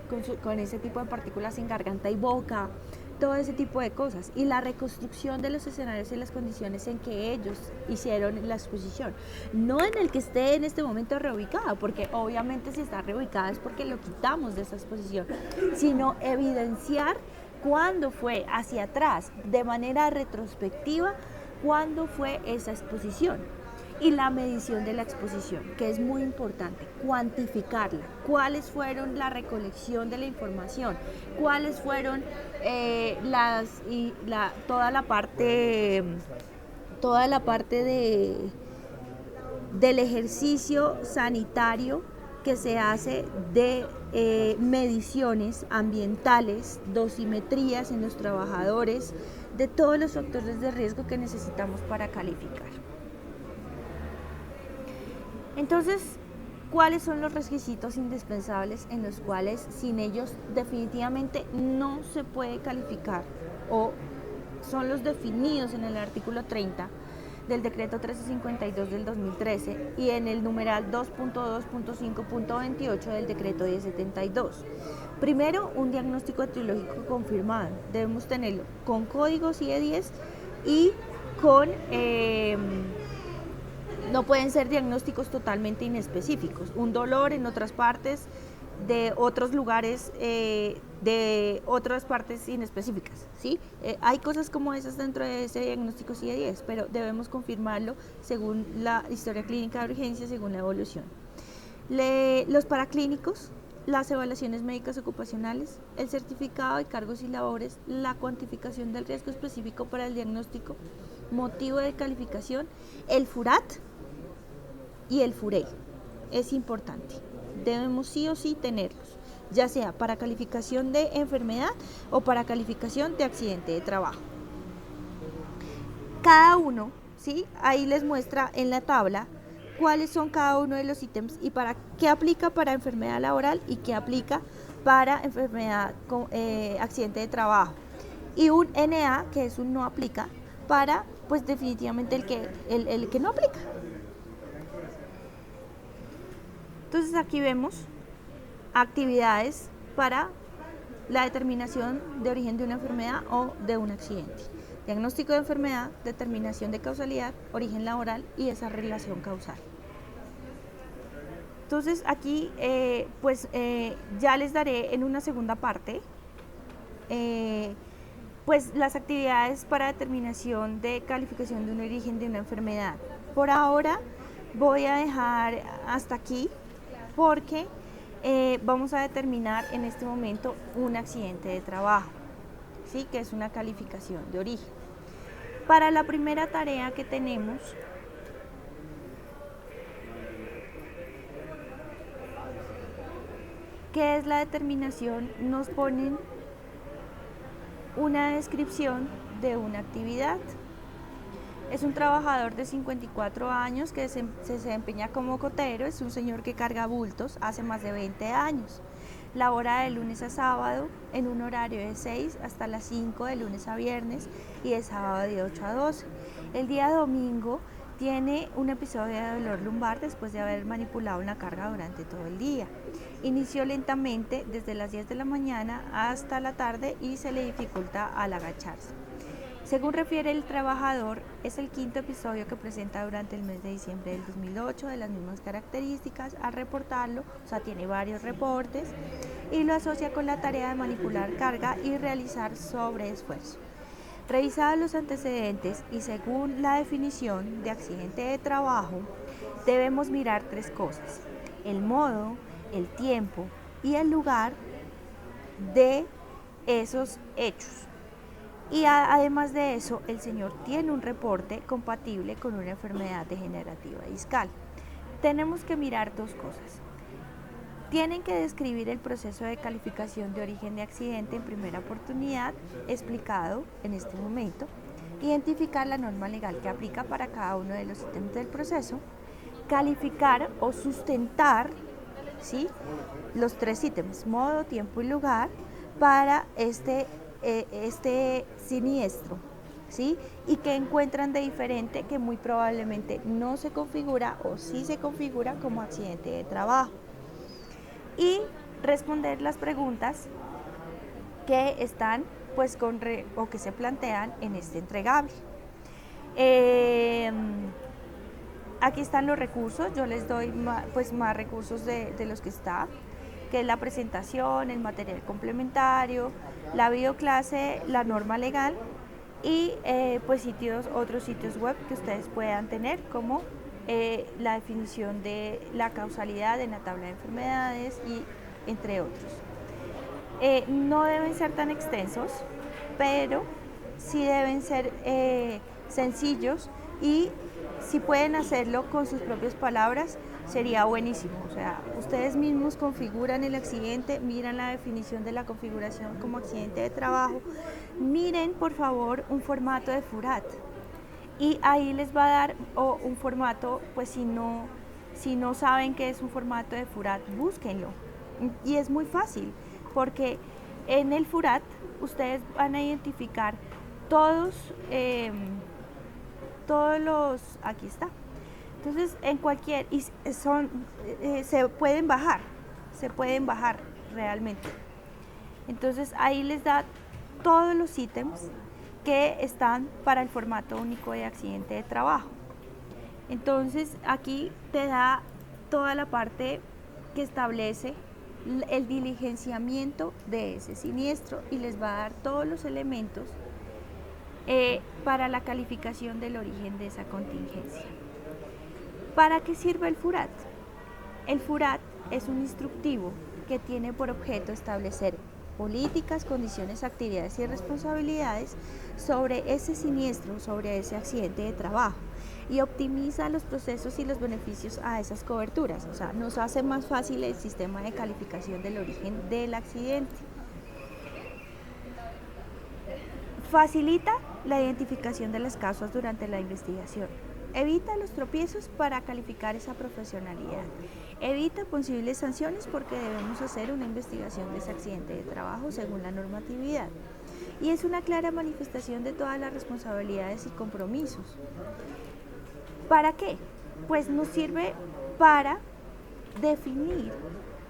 ese tipo de partículas en garganta y boca, todo ese tipo de cosas, y la reconstrucción de los escenarios y las condiciones en que ellos hicieron la exposición, no en el que esté en este momento reubicada, porque obviamente si está reubicada es porque lo quitamos de esa exposición, sino evidenciar cuándo fue hacia atrás, de manera retrospectiva, cuándo fue esa exposición. Y la medición de la exposición, que es muy importante, cuantificarla, cuáles fueron la recolección de la información, cuáles fueron toda la parte del ejercicio sanitario que se hace de mediciones ambientales, dosimetrías en los trabajadores, de todos los factores de riesgo que necesitamos para calificar. Entonces, ¿cuáles son los requisitos indispensables en los cuales sin ellos definitivamente no se puede calificar, o son los definidos en el artículo 30 del decreto 1352 del 2013 y en el numeral 2.2.5.28 del decreto 1072? Primero, un diagnóstico etiológico confirmado. Debemos tenerlo con código CIE-10 y con... no pueden ser diagnósticos totalmente inespecíficos. Un dolor en otras partes de otros lugares, de otras partes inespecíficas, ¿sí? Hay cosas como esas dentro de ese diagnóstico CIE-10, pero debemos confirmarlo según la historia clínica de urgencia, según la evolución. Los paraclínicos, las evaluaciones médicas ocupacionales, el certificado de cargos y labores, la cuantificación del riesgo específico para el diagnóstico, motivo de calificación, el FURAT y el FUREI. Es importante, debemos sí o sí tenerlos, ya sea para calificación de enfermedad o para calificación de accidente de trabajo. Cada uno, ¿sí? Ahí les muestra en la tabla cuáles son cada uno de los ítems y para qué aplica para enfermedad laboral y qué aplica para enfermedad con accidente de trabajo, y un NA, que es un no aplica, para pues definitivamente el que no aplica. Entonces aquí vemos actividades para la determinación de origen de una enfermedad o de un accidente. Diagnóstico de enfermedad, determinación de causalidad, origen laboral y esa relación causal. Entonces aquí ya les daré en una segunda parte pues las actividades para determinación de calificación de un origen de una enfermedad. Por ahora voy a dejar hasta aquí porque vamos a determinar en este momento un accidente de trabajo, ¿sí? Que es una calificación de origen. Para la primera tarea que tenemos, ¿qué es la determinación? Nos ponen una descripción de una actividad. Es un trabajador de 54 años que se desempeña como cotero, es un señor que carga bultos hace más de 20 años. Labora de lunes a sábado en un horario de 6 hasta las 5 de lunes a viernes y de sábado de 8 a 12. El día domingo tiene un episodio de dolor lumbar después de haber manipulado una carga durante todo el día. Inició lentamente desde las 10 de la mañana hasta la tarde y se le dificulta al agacharse. Según refiere el trabajador, es el quinto episodio que presenta durante el mes de diciembre del 2008 de las mismas características. Al reportarlo, o sea, tiene varios reportes y lo asocia con la tarea de manipular carga y realizar sobreesfuerzo. Revisados los antecedentes y según la definición de accidente de trabajo, debemos mirar tres cosas: el modo, el tiempo y el lugar de esos hechos. Y además de eso, el señor tiene un reporte compatible con una enfermedad degenerativa discal. Tenemos que mirar dos cosas. Tienen que describir el proceso de calificación de origen de accidente en primera oportunidad, explicado en este momento, identificar la norma legal que aplica para cada uno de los ítems del proceso, calificar o sustentar, ¿sí?, los tres ítems, modo, tiempo y lugar, para este siniestro, ¿sí?, y que encuentran de diferente que muy probablemente no se configura o sí se configura como accidente de trabajo, y responder las preguntas que están pues o que se plantean en este entregable. Aquí están los recursos, yo les doy más recursos de los que está, que es la presentación, el material complementario, la videoclase, la norma legal y pues otros sitios web que ustedes puedan tener, como la definición de la causalidad en la tabla de enfermedades y entre otros. No deben ser tan extensos, pero sí deben ser sencillos y si pueden hacerlo con sus propias palabras, sería buenísimo. O sea, ustedes mismos configuran el accidente, miran la definición de la configuración como accidente de trabajo, miren por favor un formato de FURAT y ahí les va a dar un formato, pues si no saben qué es un formato de FURAT, búsquenlo. Y es muy fácil, porque en el FURAT ustedes van a identificar todos los, aquí está. Entonces, en cualquier, y se pueden bajar realmente. Entonces, ahí les da todos los ítems que están para el formato único de accidente de trabajo. Entonces, aquí te da toda la parte que establece el diligenciamiento de ese siniestro y les va a dar todos los elementos para la calificación del origen de esa contingencia. ¿Para qué sirve el FURAT? El FURAT es un instructivo que tiene por objeto establecer políticas, condiciones, actividades y responsabilidades sobre ese siniestro, sobre ese accidente de trabajo, y optimiza los procesos y los beneficios a esas coberturas. O sea, nos hace más fácil el sistema de calificación del origen del accidente. Facilita la identificación de las causas durante la investigación. Evita los tropiezos para calificar esa profesionalidad. Evita posibles sanciones porque debemos hacer una investigación de ese accidente de trabajo según la normatividad. Y es una clara manifestación de todas las responsabilidades y compromisos. ¿Para qué? Pues nos sirve para definir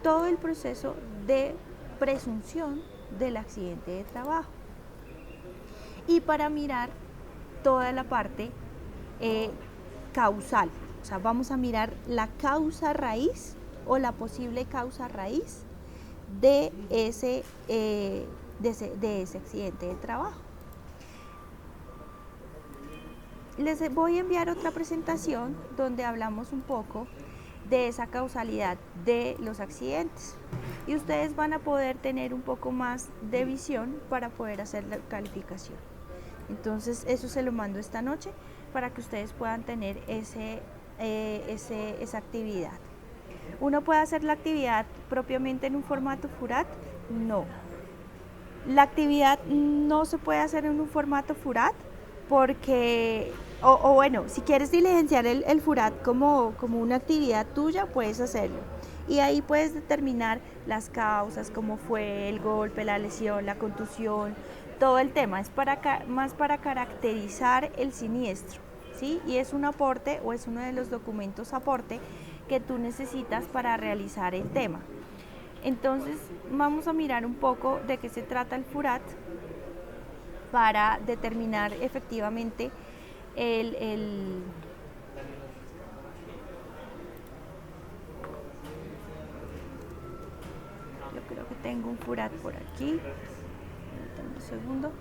todo el proceso de presunción del accidente de trabajo y para mirar toda la parte causal. O sea, vamos a mirar la causa raíz o la posible causa raíz de ese accidente de trabajo. Les voy a enviar otra presentación donde hablamos un poco de esa causalidad de los accidentes y ustedes van a poder tener un poco más de visión para poder hacer la calificación. Entonces eso se lo mando esta noche para que ustedes puedan tener esa actividad. ¿Uno puede hacer la actividad propiamente en un formato FURAT? No. La actividad no se puede hacer en un formato FURAT porque, bueno, si quieres diligenciar el FURAT como una actividad tuya, puedes hacerlo. Y ahí puedes determinar las causas, cómo fue el golpe, la lesión, la contusión, todo el tema. Es más para caracterizar el siniestro, ¿sí? Y es un aporte o es uno de los documentos aporte que tú necesitas para realizar el tema. Entonces, vamos a mirar un poco de qué se trata el FURAT para determinar efectivamente Yo creo que tengo un FURAT por aquí. Un segundo.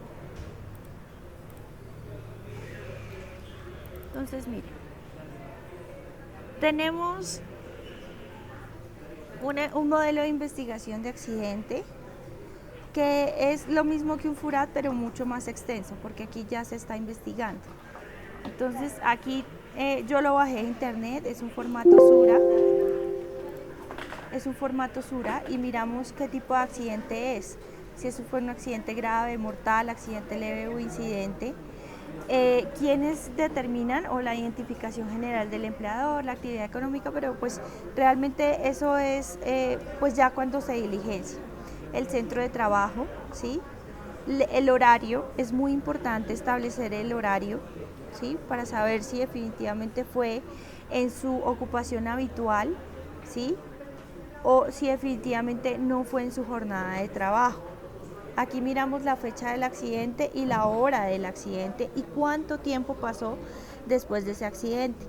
Entonces, mire, tenemos un modelo de investigación de accidente que es lo mismo que un FURAT, pero mucho más extenso, porque aquí ya se está investigando. Entonces, aquí yo lo bajé de internet, es un formato SURA, y miramos qué tipo de accidente es. Si eso fue un accidente grave, mortal, accidente leve o incidente. Quienes determinan o la identificación general del empleador, la actividad económica, pero pues realmente eso es pues ya cuando se diligencia. El centro de trabajo, ¿sí? El horario, es muy importante establecer el horario, ¿sí? Para saber si definitivamente fue en su ocupación habitual, ¿sí? O si definitivamente no fue en su jornada de trabajo. Aquí miramos la fecha del accidente y la hora del accidente y cuánto tiempo pasó después de ese accidente.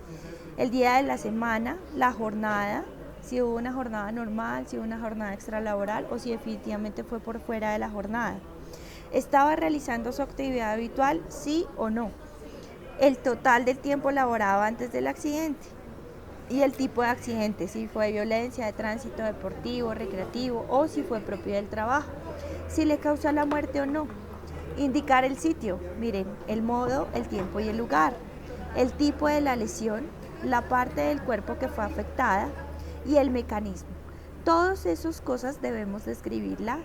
El día de la semana, la jornada, si hubo una jornada normal, si hubo una jornada extralaboral o si definitivamente fue por fuera de la jornada. ¿Estaba realizando su actividad habitual? Sí o no. El total del tiempo laborado antes del accidente. Y el tipo de accidente, si fue violencia de tránsito deportivo, recreativo o si fue propio del trabajo. Si le causa la muerte o no. Indicar el sitio, miren, el modo, el tiempo y el lugar. el tipo de la lesión, la parte del cuerpo que fue afectada y el mecanismo. Todas esas cosas debemos describirlas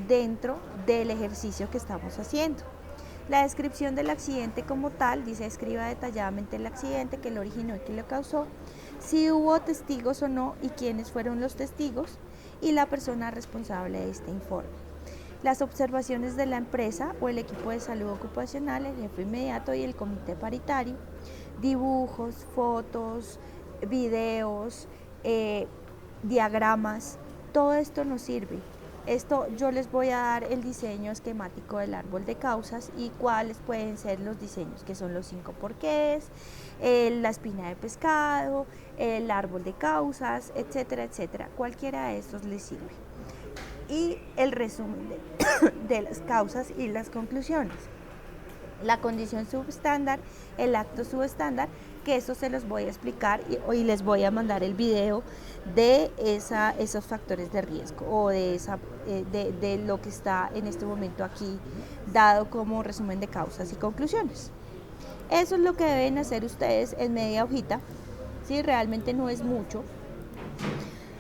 dentro del ejercicio que estamos haciendo. La descripción del accidente como tal dice: escriba detalladamente el accidente, que lo originó y que lo causó, si hubo testigos o no y quiénes fueron los testigos y la persona responsable de este informe. Las observaciones de la empresa o el equipo de salud ocupacional, el jefe inmediato y el comité paritario, dibujos, fotos, videos, diagramas, todo esto nos sirve. Esto yo les voy a dar el diseño esquemático del árbol de causas y cuáles pueden ser los diseños, que son los 5 porqués, la espina de pescado, el árbol de causas, etcétera, etcétera. Cualquiera de estos les sirve. Y el resumen de las causas y las conclusiones. La condición subestándar, el acto subestándar, que eso se los voy a explicar y hoy les voy a mandar el video de esos factores de riesgo o de lo que está en este momento aquí dado como resumen de causas y conclusiones. Eso es lo que deben hacer ustedes en media hojita, ¿sí? Realmente no es mucho.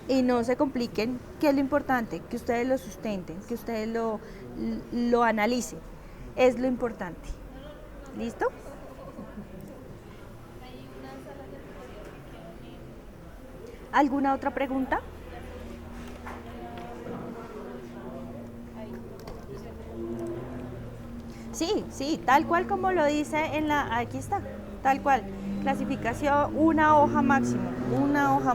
Y no se compliquen, que es lo importante, que ustedes lo sustenten, que ustedes lo analicen, es lo importante. ¿Listo? ¿Alguna otra pregunta? Sí, tal cual como lo dice aquí está, tal cual. Clasificación, una hoja máximo, una hoja.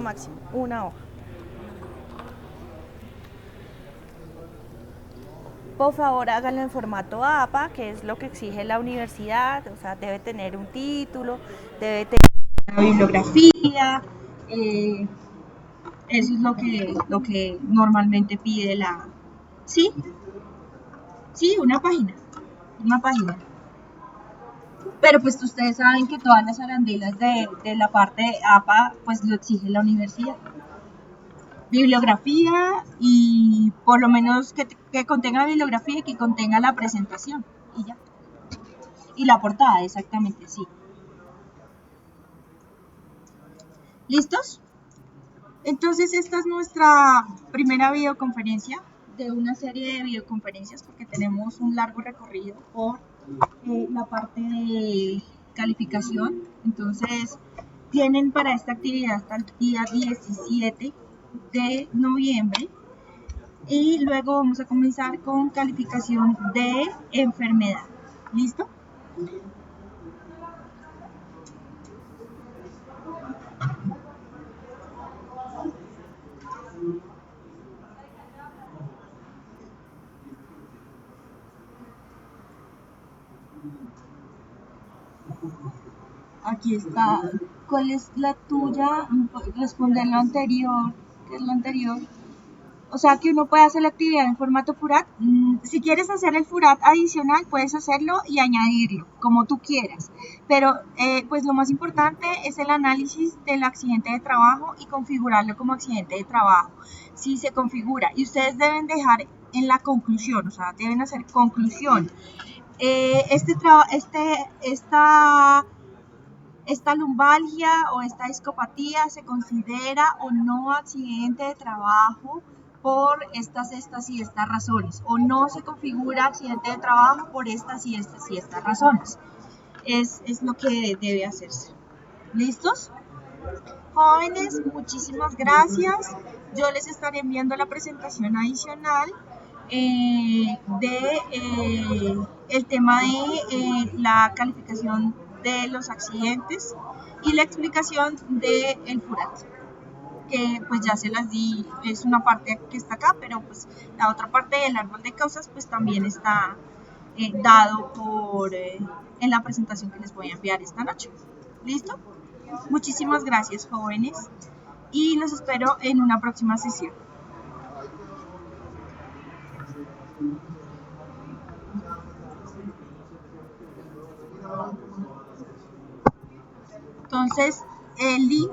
Por favor, háganlo en formato APA, que es lo que exige la universidad, o sea, debe tener un título, debe tener una bibliografía, eso es lo que normalmente pide la... ¿Sí? Sí, una página. Pero pues ustedes saben que todas las arandelas de la parte APA, pues lo exige la universidad. Bibliografía y por lo menos que contenga bibliografía y que contenga la presentación y ya. Y la portada, exactamente, sí. ¿Listos? Entonces esta es nuestra primera videoconferencia de una serie de videoconferencias porque tenemos un largo recorrido por la parte de calificación. Entonces tienen para esta actividad hasta el día 17 de noviembre y luego vamos a comenzar con calificación de enfermedad. ¿Listo? Aquí está. ¿Cuál es la tuya? Responder lo anterior. ¿Qué es lo anterior? O sea, que uno puede hacer la actividad en formato FURAT. Si quieres hacer el FURAT adicional, puedes hacerlo y añadirlo, como tú quieras. Pero, pues lo más importante es el análisis del accidente de trabajo y configurarlo como accidente de trabajo. Si se configura, y ustedes deben dejar en la conclusión, o sea, deben hacer conclusión. Esta lumbalgia o esta discopatía se considera o no accidente de trabajo por estas y estas razones, o no se configura accidente de trabajo por estas y estas razones. Es lo que debe hacerse. ¿Listos? Jóvenes, muchísimas gracias. Yo les estaré enviando la presentación adicional el tema de la calificación de los accidentes y la explicación del FURAT, que pues ya se las di, es una parte que está acá, pero pues la otra parte del árbol de causas pues también está dado en la presentación que les voy a enviar esta noche. ¿Listo? Muchísimas gracias, jóvenes, y los espero en una próxima sesión. Entonces, el link